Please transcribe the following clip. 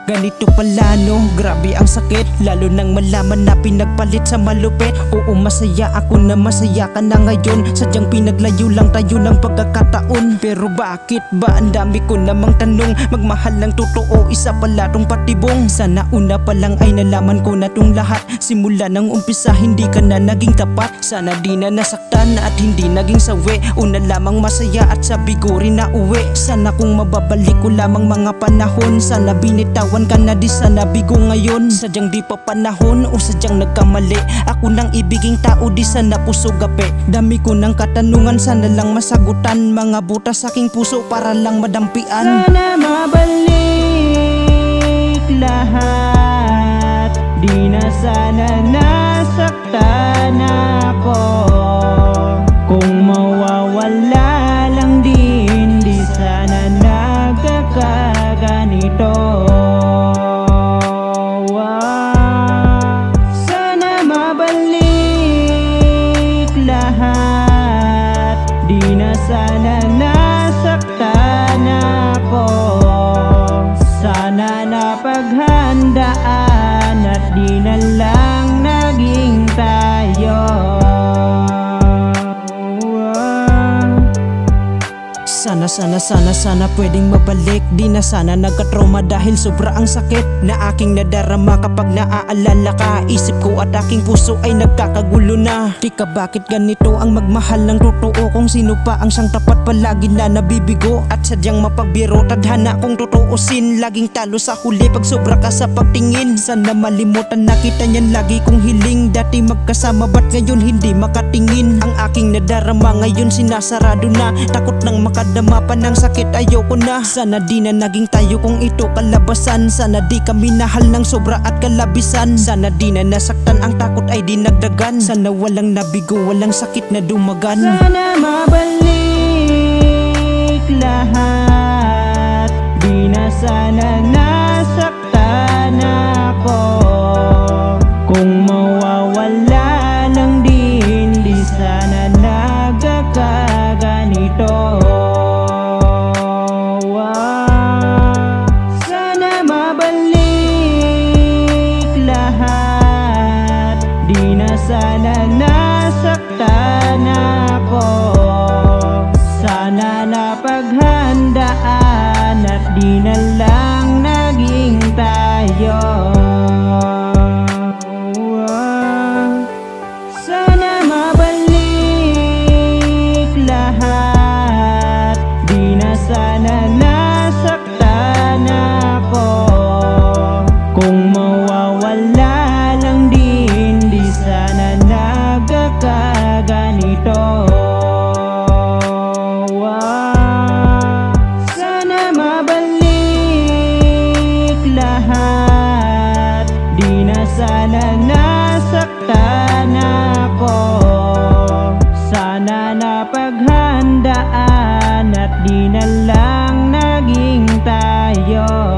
Ganito pala no, grabe ang sakit. Lalo nang malaman na pinagpalit sa malupit. Oo, masaya ako na masaya ka na ngayon. Sadyang pinaglayo lang tayo ng pagkakataon. Pero bakit ba ang dami ko namang tanong? Magmahal ng totoo, isa pala tong patibong. Sana una pa lang ay nalaman ko na tong lahat. Simula ng umpisa hindi ka na naging tapat. Sana di na nasaktan at hindi naging sawi. Una lamang masaya at sabi ko rin na uwi. Sana kung mababalik ko lamang mga panahon. Sana binitawan ka na di sana bigo ngayon. Sadyang di pa panahon o sadyang nagkamali. Ako nang ibiging tao di sana puso gapi. Dami ko ng katanungan sana lang masagutan. Mga butas sa aking puso para lang madampian. Sana mabalik lahat. Di na sana nasaktan ako. Kung mawawala lang din, di sana nagkakaganito. Sana mabalik lahat. Di na sana nasaktan ako. Sana napaghandaan at di na lang naging tayo. Sana pwedeng mabalik. Di na sana nagkatrauma dahil sobra ang sakit na aking nadarama kapag naaalala ka. Isip ko at aking puso ay nagkakagulo na. Di ka bakit ganito ang magmahal ng totoo? Kung sino pa ang siyang tapat palagi na nabibigo. At sadyang mapagbiro, tadhana kung tutuusin. Laging talo sa huli pag sobra ka sa pagtingin. Sana malimutan na kita niyan lagi kong hiling. Dati magkasama ba't ngayon hindi makatingin? Ang aking nadarama ngayon sinasarado na. Takot nang makadama pa ng sakit, ayoko na. Sana di na naging tayo kung ito kalabasan. Sana di kami nahal ng sobra at kalabisan. Sana di na nasaktan, ang takot ay di nagdagan. Sana walang nabigo, walang sakit na dumagan. Sana mabalik lahat. Di na sana nasaktan ako. Kung mawawala lang din, di sana nagkakaganito. Sana mabalik lahat. Di na sana nasaktan ako. Sana napaghandaan at di na lang naging tayo. Sana mabalik lahat. Di na sana nasaktan ako. Kung mawawala lang din, di sana nagkakaganito. Sana mabalik lahat. Di na sana nasaktan ako. Sana napaghandaan at di na lang naging tayo.